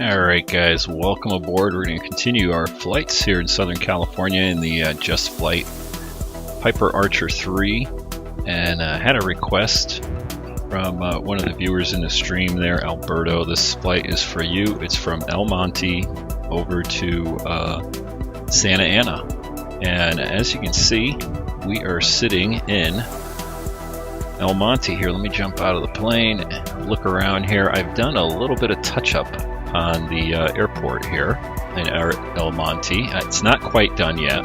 Alright guys, welcome aboard. We're going to continue our flights here in Southern California in the JustFlight Piper Archer 3, and had a request from one of the viewers in the stream there, Alberto. This flight is for you. It's from El Monte over to Santa Ana, and as you can see, we are sitting in El Monte here. Let me jump out of the plane and look around here. I've done a little bit of touch-up on the airport here in El Monte. It's not quite done yet,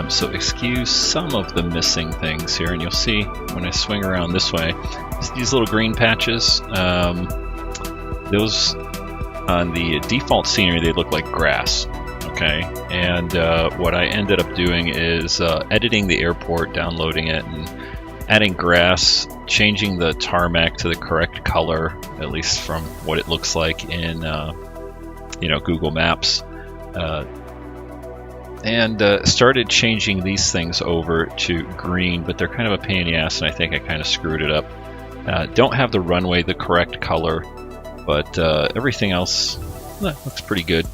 so excuse some of the missing things here, and you'll see when I swing around this way, these little green patches, those on the default scenery, they look like grass, okay? And what I ended up doing is editing the airport, downloading it, and adding grass, changing the tarmac to the correct color, at least from what it looks like in Google Maps, and started changing these things over to green, but they're kind of a pain in the ass, and I think I kind of screwed it up. Don't have the runway the correct color, but everything else looks pretty good.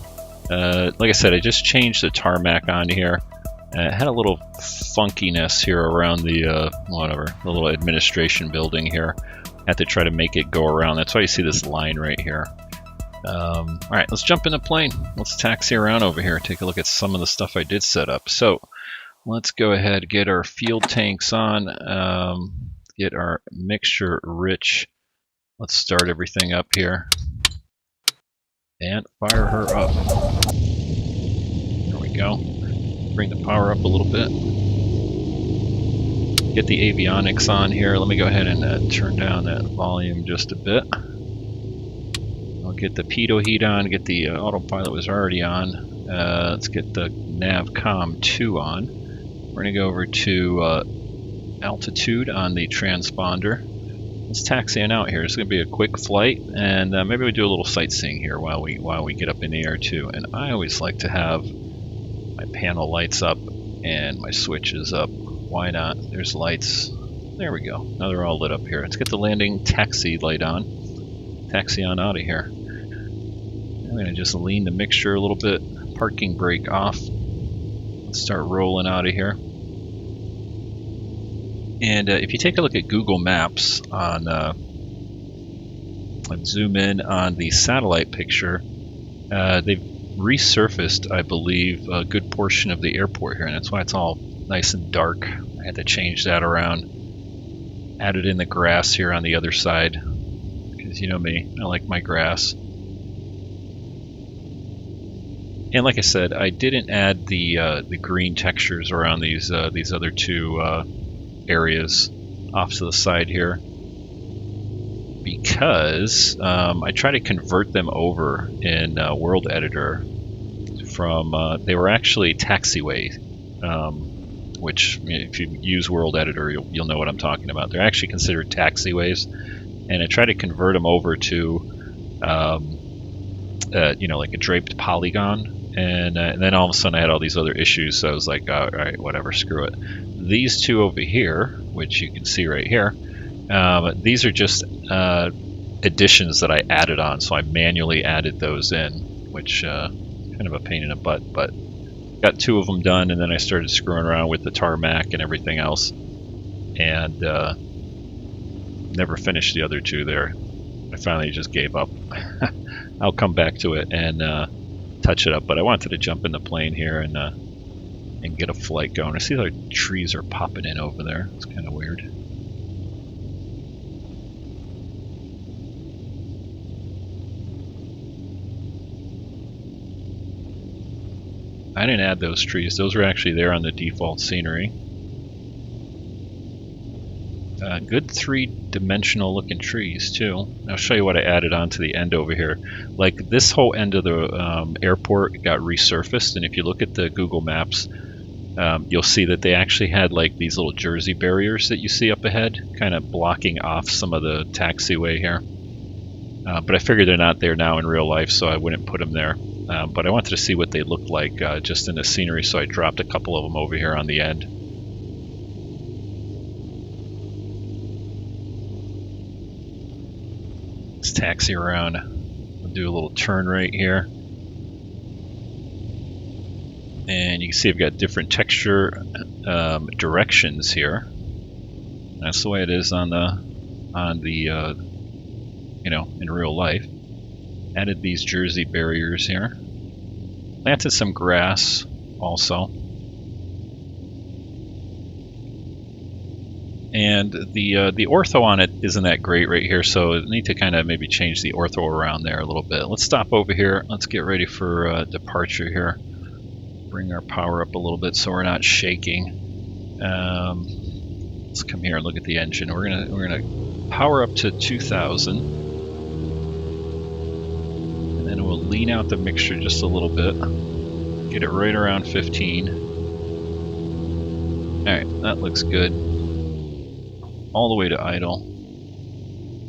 Like I said, I just changed the tarmac on here. It had a little funkiness here around the the little administration building here. Had to try to make it go around. That's why you see this line right here. All right, let's jump in the plane. Let's taxi around over here. Take a look at some of the stuff I did set up. So let's go ahead, get our fuel tanks on, get our mixture rich. Let's start everything up here and fire her up. There we go. Bring the power up a little bit. Get the avionics on here. Let me go ahead and turn down that volume just a bit. I'll get the pitot heat on, get the autopilot was already on. Let's get the navcom 2 on. We're going to go over to altitude on the transponder. Let's taxi in out here. It's going to be a quick flight, and maybe we do a little sightseeing here while we get up in the air too. And I always like to have my panel lights up and my switches up. Why not? There's lights. There we go. Now they're all lit up here. Let's get the landing taxi light on. Taxi on out of here. I'm going to just lean the mixture a little bit. Parking brake off. Let's start rolling out of here. And if you take a look at Google Maps on, let's zoom in on the satellite picture, they've resurfaced, I believe, a good portion of the airport here, and that's why it's all nice and dark. I had to change that around. Added in the grass here on the other side, because you know me, I like my grass. And like I said, I didn't add the green textures around these other two areas off to the side here, because I try to convert them over in World Editor from, they were actually taxiway, which if you use World Editor, you'll know what I'm talking about. They're actually considered taxiways, and I try to convert them over to, like a draped polygon, and then all of a sudden I had all these other issues, so I was like, all right, whatever, screw it. These two over here, which you can see right here, these are just additions that I added on, so I manually added those in, which kind of a pain in the butt, but got two of them done, and then I started screwing around with the tarmac and everything else, and never finished the other two there. I finally just gave up. I'll come back to it and touch it up, but I wanted to jump in the plane here and get a flight going. I see the trees are popping in over there. It's kind of weird. I didn't add those trees. Those were actually there on the default scenery. Good three-dimensional looking trees too. I'll show you what I added on to the end over here. Like this whole end of the airport got resurfaced, and if you look at the Google Maps, you'll see that they actually had like these little Jersey barriers that you see up ahead, kind of blocking off some of the taxiway here. But I figured they're not there now in real life, so I wouldn't put them there. But I wanted to see what they looked like just in the scenery, so I dropped a couple of them over here on the end. Let's taxi around the do a little turn rate here. And you can see I've got different texture directions here. That's the way it is on the you know, in real life. Added these Jersey barriers here. Planted some grass also. And the ortho on it isn't that great right here, so I need to kind of maybe change the ortho around there a little bit. Let's stop over here. Let's get ready for departure here. Bring our power up a little bit so we're not shaking. Let's come here and look at the engine. We're gonna power up to 2,000, and then we'll lean out the mixture just a little bit. Get it right around 15. All right, that looks good. All the way to idle.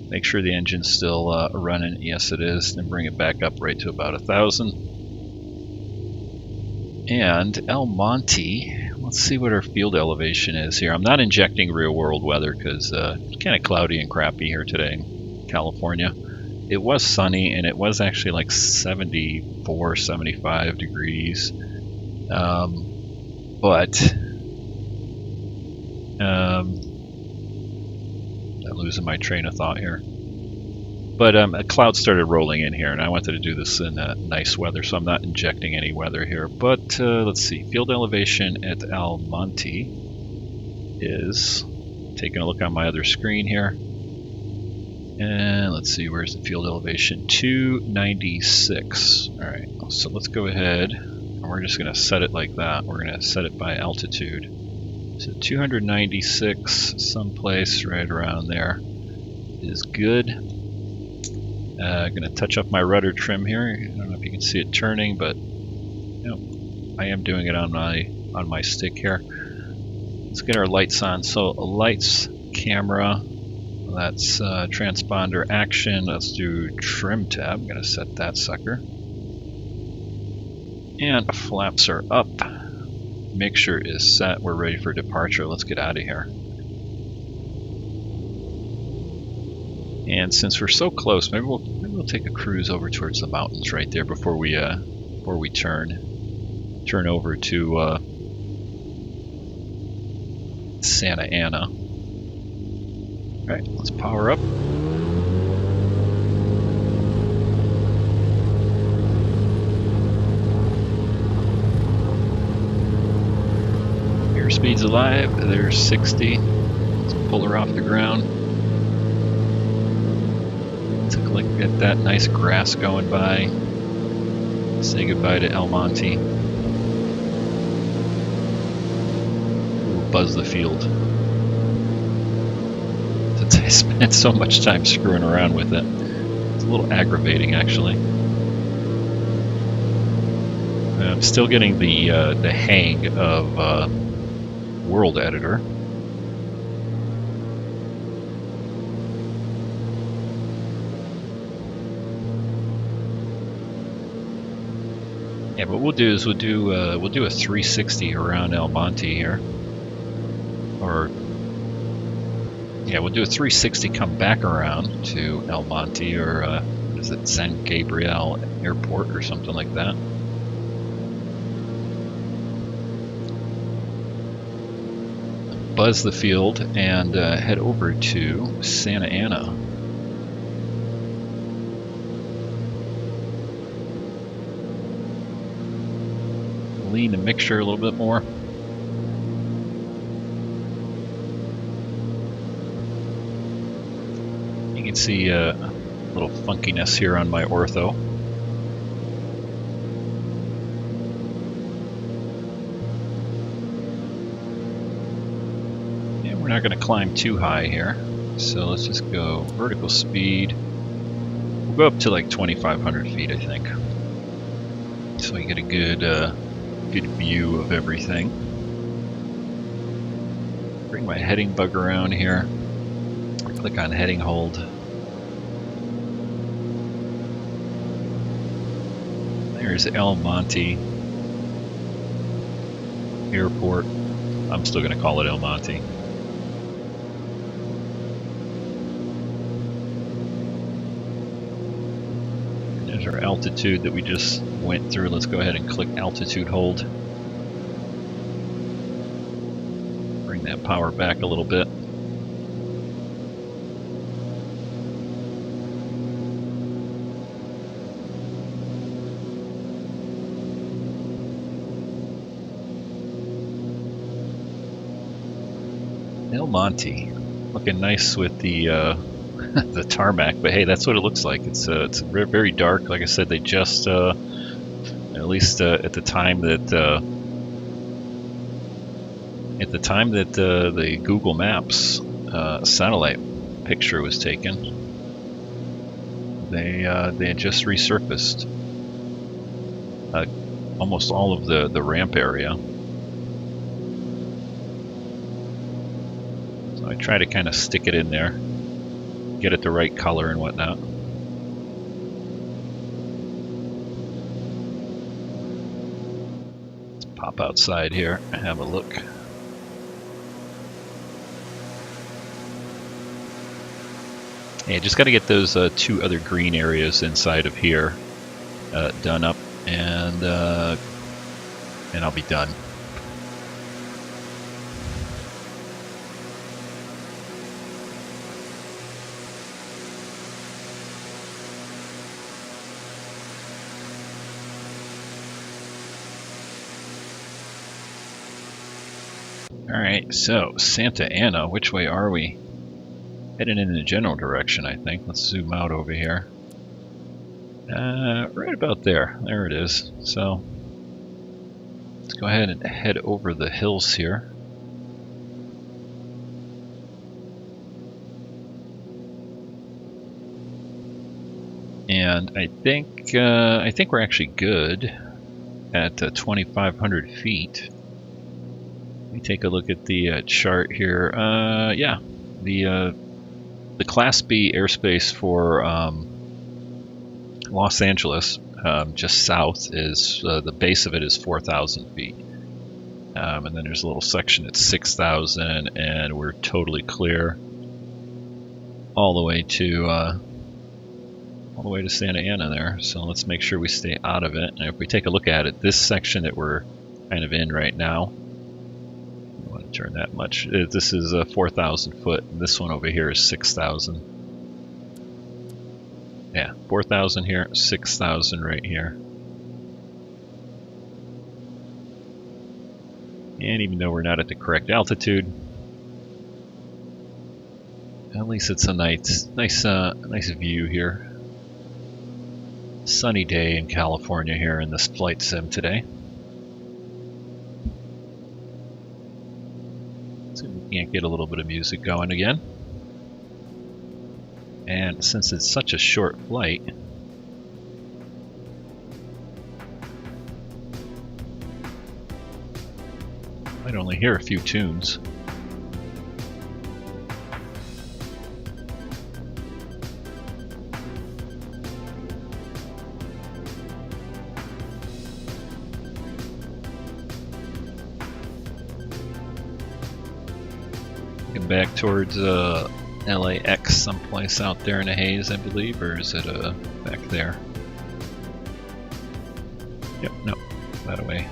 Make sure the engine's still running. Yes, it is. Then bring it back up right to about 1,000. And El Monte. Let's see what our field elevation is here. I'm not injecting real world weather because it's kind of cloudy and crappy here today in California. It was sunny and it was actually like 74, 75 degrees. I'm losing my train of thought here. But a cloud started rolling in here, and I wanted to do this in nice weather, so I'm not injecting any weather here. But let's see, field elevation at El Monte is, taking a look on my other screen here, and let's see, where's the field elevation? 296. All right, so let's go ahead, and we're just going to set it like that. We're going to set it by altitude. So 296, someplace right around there is good. Going to touch up my rudder trim here. I don't know if you can see it turning, but you know, I am doing it on my stick here. Let's get our lights on. So lights, camera, that's transponder action. Let's do trim tab. I'm going to set that sucker. And flaps are up. Mixture is set. We're ready for departure. Let's get out of here. And since we're so close, maybe we'll take a cruise over towards the mountains right there before we turn over to Santa Ana. All right, let's power up. Airspeed's alive. There's 60. Let's pull her off the ground. Take a look at that nice grass going by. Say goodbye to El Monte. We'll buzz the field. Since I spent so much time screwing around with it, it's a little aggravating actually. I'm still getting the hang of World Editor. Yeah, what we'll do is we'll do a 360 around El Monte here, or yeah, we'll do a 360 come back around to El Monte, or what is it, San Gabriel Airport or something like that. Buzz the field and head over to Santa Ana. Lean the mixture a little bit more. You can see a little funkiness here on my ortho. And we're not going to climb too high here, so let's just go vertical speed. We'll go up to like 2,500 feet, I think, so we get a good view of everything. Bring my heading bug around here. Click on heading hold. There's El Monte Airport. I'm still going to call it El Monte. There's our altitude that we just went through. Let's go ahead and click altitude hold. Bring that power back a little bit. Monte, looking nice with the the tarmac, but hey, that's what it looks like. It's very dark. Like I said, they just at least at the time that the Google Maps satellite picture was taken, they had just resurfaced almost all of the ramp area. I try to kind of stick it in there, get it the right color and whatnot. Let's pop outside here and have a look. Yeah, just got to get those two other green areas inside of here done up, and I'll be done. Alright, so Santa Ana, which way are we? Heading in the general direction, I think. Let's zoom out over here. Right about there. There it is. So, let's go ahead and head over the hills here. And I think we're actually good at 2,500 feet. Let me take a look at the chart here. Yeah, the Class B airspace for Los Angeles, just south, is the base of it is 4,000 feet, and then there's a little section at 6,000, and we're totally clear all the way to Santa Ana there. So let's make sure we stay out of it. And if we take a look at it, this section that we're kind of in right now. Turn that much. This is 4,000 foot, and this one over here is 6,000. Yeah, 4,000 here, 6,000 right here. And even though we're not at the correct altitude, at least it's a nice view here. Sunny day in California here in this flight sim today. Can't get a little bit of music going again. And since it's such a short flight, I'd only hear a few tunes. Back towards LAX, someplace out there in a haze, I believe, or is it back there? Yep, no, that way.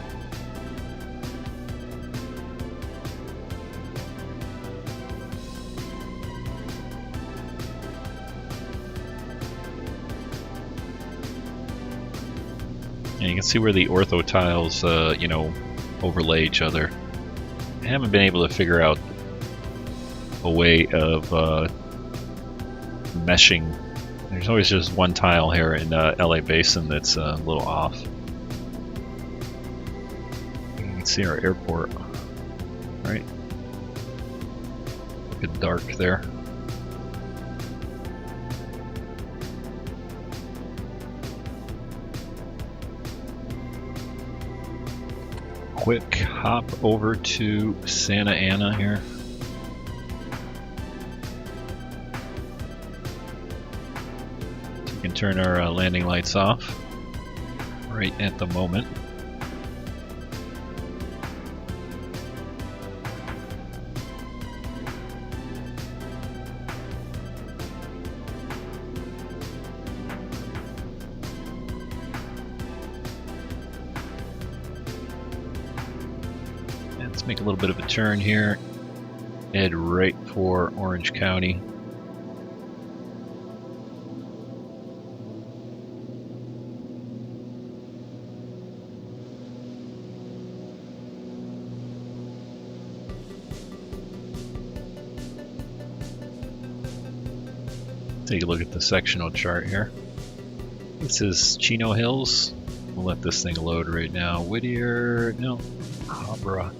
And you can see where the ortho tiles, you know, overlay each other. I haven't been able to figure out a way of meshing. There's always just one tile here in LA Basin that's a little off. You can see our airport, right? Look dark there. Quick hop over to Santa Ana here. We can turn our landing lights off right at the moment. make a little bit of a turn here. Head right for Orange County. Take a look at the sectional chart here. This is Chino Hills. We'll let this thing load right now. Whittier, no, Habra.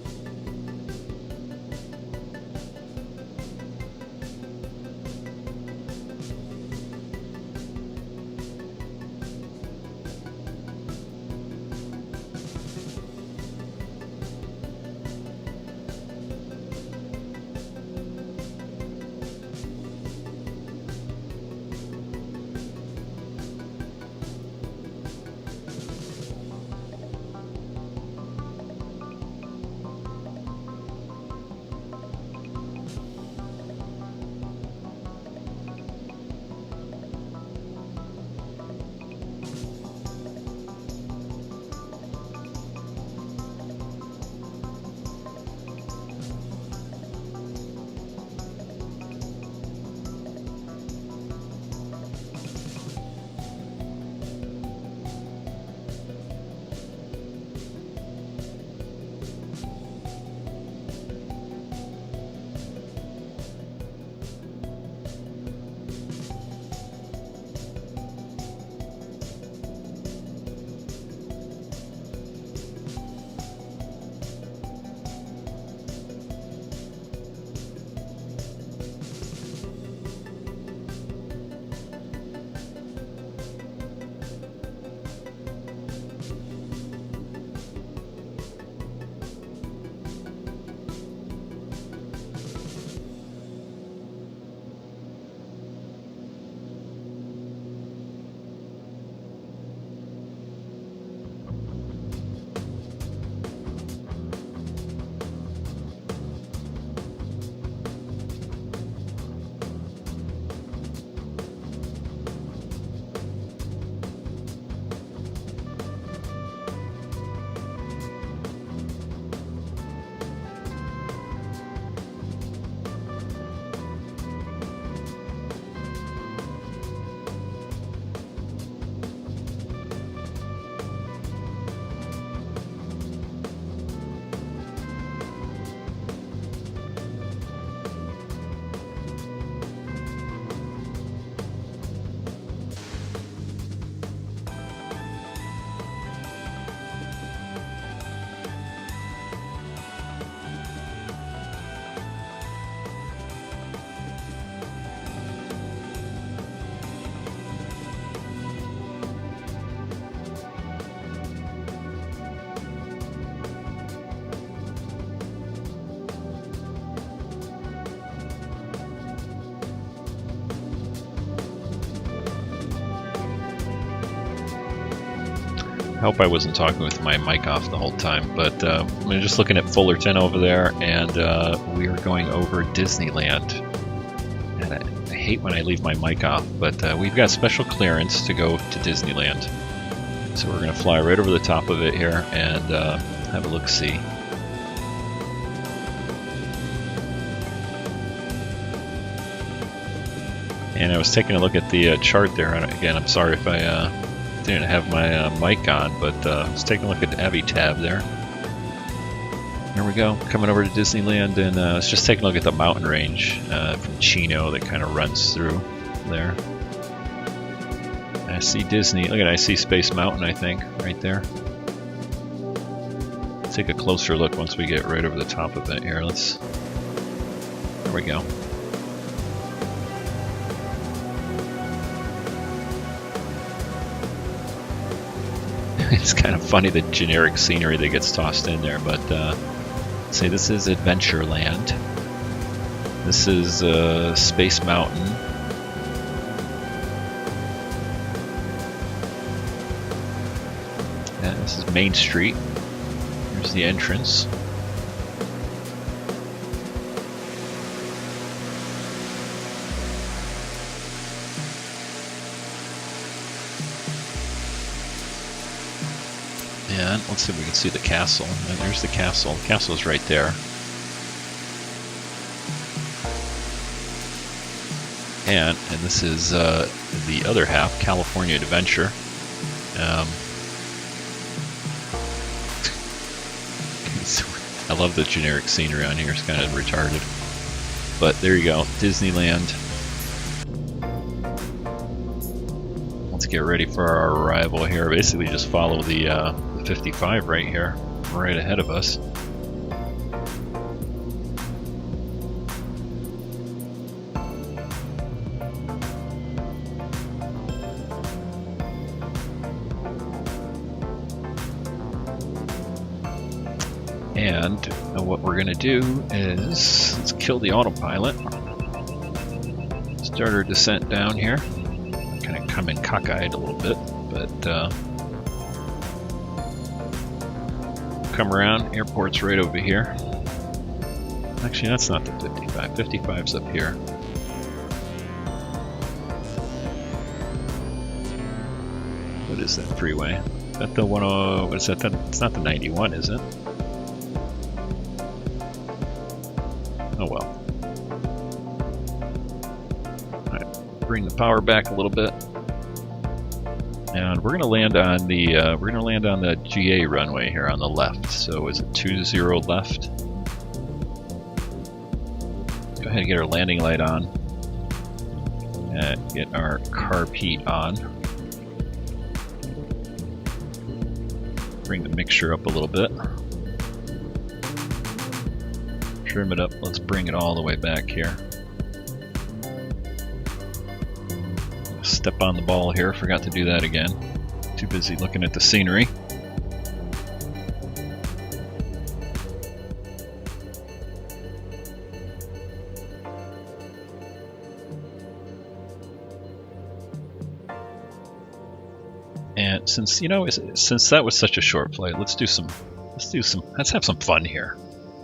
I hope I wasn't talking with my mic off the whole time, but I'm just looking at Fullerton over there, and we are going over Disneyland. And I hate when I leave my mic off, but we've got special clearance to go to Disneyland. So we're going to fly right over the top of it here and have a look-see. And I was taking a look at the chart there, and again, I'm sorry if I didn't have my mic on, but I was taking a look at AviTab there. Here we go, coming over to Disneyland, and I was just taking a look at the mountain range from Chino that kind of runs through there. I see Disney, look at it, I see Space Mountain, I think, right there. Let's take a closer look once we get right over the top of it here. There we go. It's kind of funny, the generic scenery that gets tossed in there, but say this is Adventureland. This is Space Mountain. And this is Main Street. Here's the entrance. And let's see if we can see the castle. And there's the castle. The castle's right there. And this is the other half, California Adventure. I love the generic scenery on here. It's kind of retarded. But there you go, Disneyland. Let's get ready for our arrival here. Basically just follow the 55 right here, right ahead of us. And what we're going to do is let's kill the autopilot. Start our descent down here. Kind of come in cockeyed a little bit, but come around. Airport's right over here. Actually, that's not the 55. 55's up here. What is that freeway? Is that the 10? What is that? It's not the 91, is it? Oh well. Alright, bring the power back a little bit. And we're gonna land on the GA runway here on the left. So is it 20 left? Go ahead and get our landing light on. And get our carb heat on. Bring the mixture up a little bit. Trim it up. Let's bring it all the way back here. Step on the ball here. Forgot to do that again. Too busy looking at the scenery. And since that was such a short flight, let's have some fun here.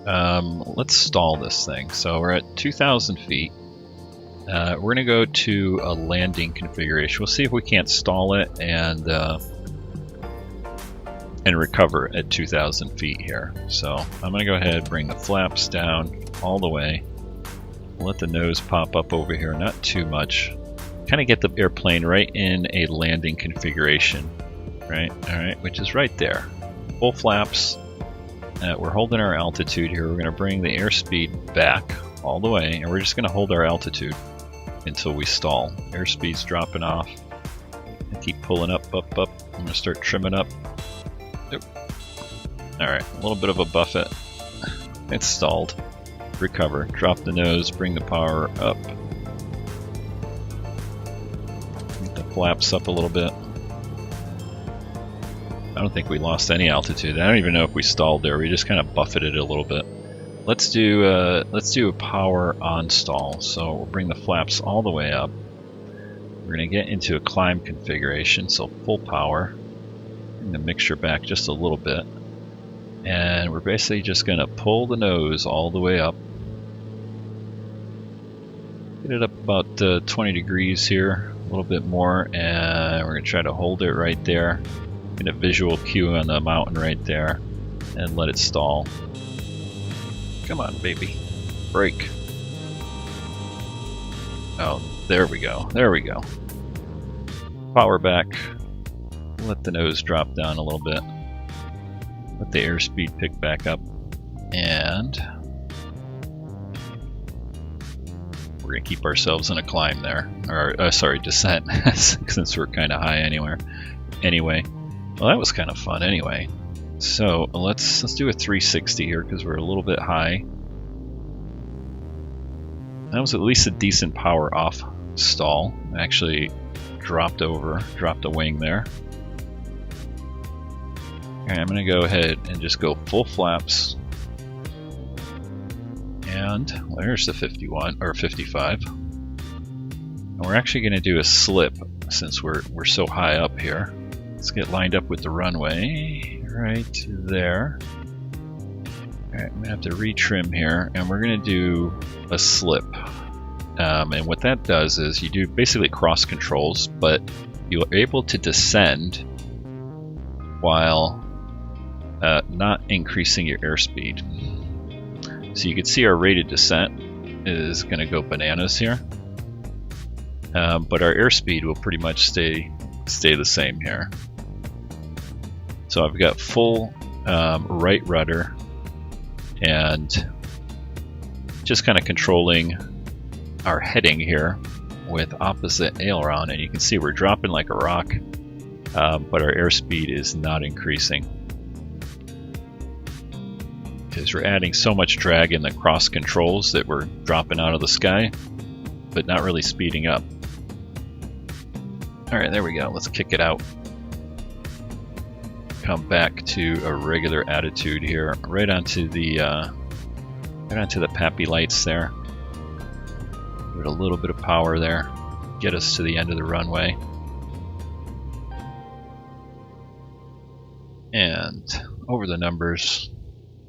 Let's stall this thing. So we're at 2,000 feet. We're going to go to a landing configuration. We'll see if we can't stall it and recover at 2,000 feet here. So I'm going to go ahead and bring the flaps down all the way. Let the nose pop up over here, not too much. Kind of get the airplane right in a landing configuration, right? All right, which is right there. Full flaps. We're holding our altitude here. We're going to bring the airspeed back all the way, and we're just going to hold our altitude until we stall. Airspeed's dropping off. And keep pulling up. I'm going to start trimming up. Oop. All right, a little bit of a buffet. It's stalled. Recover. Drop the nose. Bring the power up. Get the flaps up a little bit. I don't think we lost any altitude. I don't even know if we stalled there. We just kind of buffeted it a little bit. Let's do a power on stall. So we'll bring the flaps all the way up. We're going to get into a climb configuration, so full power. Bring the mixture back just a little bit. And we're basically just going to pull the nose all the way up. Get it up about 20 degrees here, a little bit more, and we're going to try to hold it right there. Get a visual cue on the mountain right there, and let it stall. Come on, baby. Brake. Oh, there we go. There we go. Power back. Let the nose drop down a little bit. Let the airspeed pick back up. And we're going to keep ourselves in a climb there. Or, sorry, descent. Since we're kind of high anyway. Well, that was kind of fun anyway. So let's do a 360 here because we're a little bit high. That was at least a decent power off stall. Actually dropped a wing there. Okay, I'm going to go ahead and just go full flaps. And there's the 51 or 55. And we're actually going to do a slip since we're so high up here. Let's get lined up with the runway right there. Alright, I'm going to have to retrim here, and we're going to do a slip. And what that does is you do basically cross controls, but you're able to descend while not increasing your airspeed. So you can see our rated descent is going to go bananas here, but our airspeed will pretty much stay the same here. So I've got full right rudder and just kind of controlling our heading here with opposite aileron, and you can see we're dropping like a rock, but our airspeed is not increasing because we're adding so much drag in the cross controls that we're dropping out of the sky but not really speeding up. Alright, there we go. Let's kick it out. Come back to a regular attitude here, right onto the pappy lights there. Give it a little bit of power there, get us to the end of the runway. And over the numbers,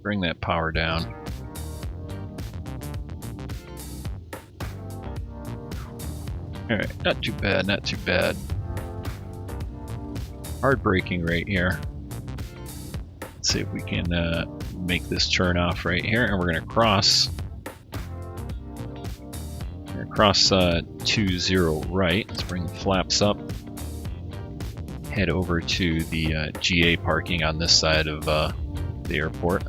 bring that power down. Alright, not too bad, not too bad. Hard braking right here. Let's see if we can make this turn off right here, and we're going to cross. We're going to cross 20 right. Let's bring the flaps up. Head over to the GA parking on this side of the airport.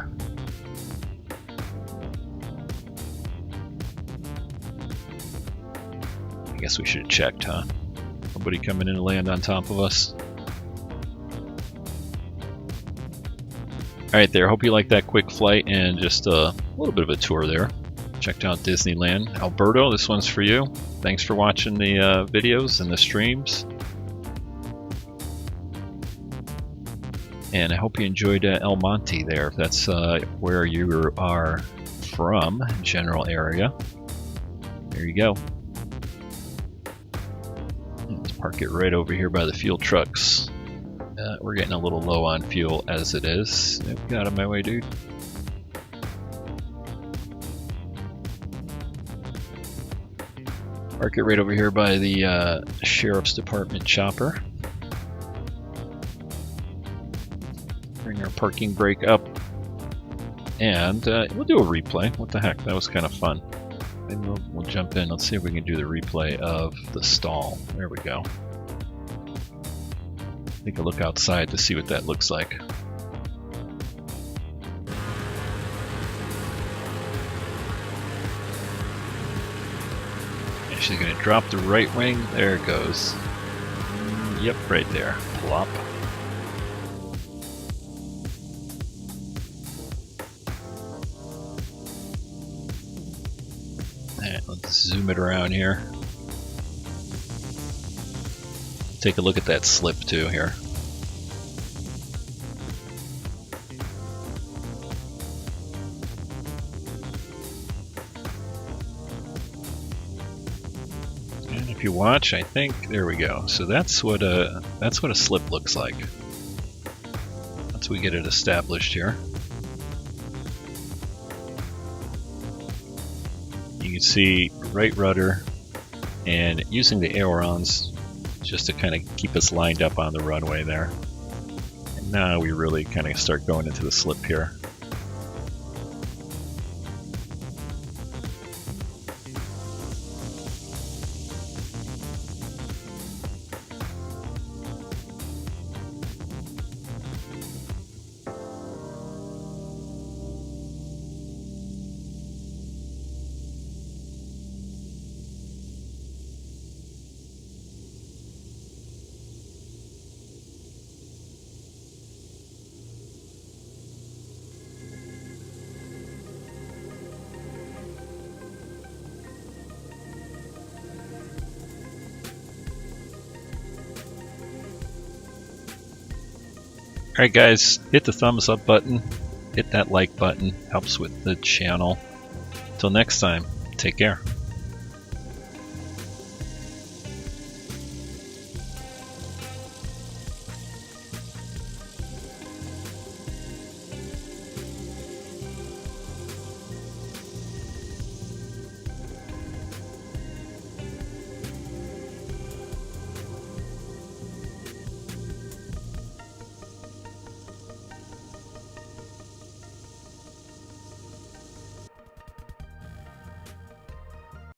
I guess we should have checked, huh? Nobody coming in to land on top of us. Alright there, hope you liked that quick flight and just a little bit of a tour there. Checked out Disneyland. Alberto, this one's for you. Thanks for watching the videos and the streams. And I hope you enjoyed El Monte there, if that's where you are from, general area. There you go. Let's park it right over here by the fuel trucks. We're getting a little low on fuel as it is. Get out of my way, dude. Park it right over here by the Sheriff's Department chopper. Bring our parking brake up. And we'll do a replay. What the heck, that was kind of fun. Maybe we'll jump in. Let's see if we can do the replay of the stall. There we go. Take a look outside to see what that looks like. And she's going to drop the right wing. There it goes. Yep, right there. Plop. Alright, let's zoom it around here. Take a look at that slip too here. And if you watch, I think there we go. So that's what a slip looks like. Once we get it established here. You can see right rudder and using the ailerons just to kind of keep us lined up on the runway there. And now we really kind of start going into the slip here. Alright guys, hit the thumbs up button, hit that like button, helps with the channel. Till next time, take care.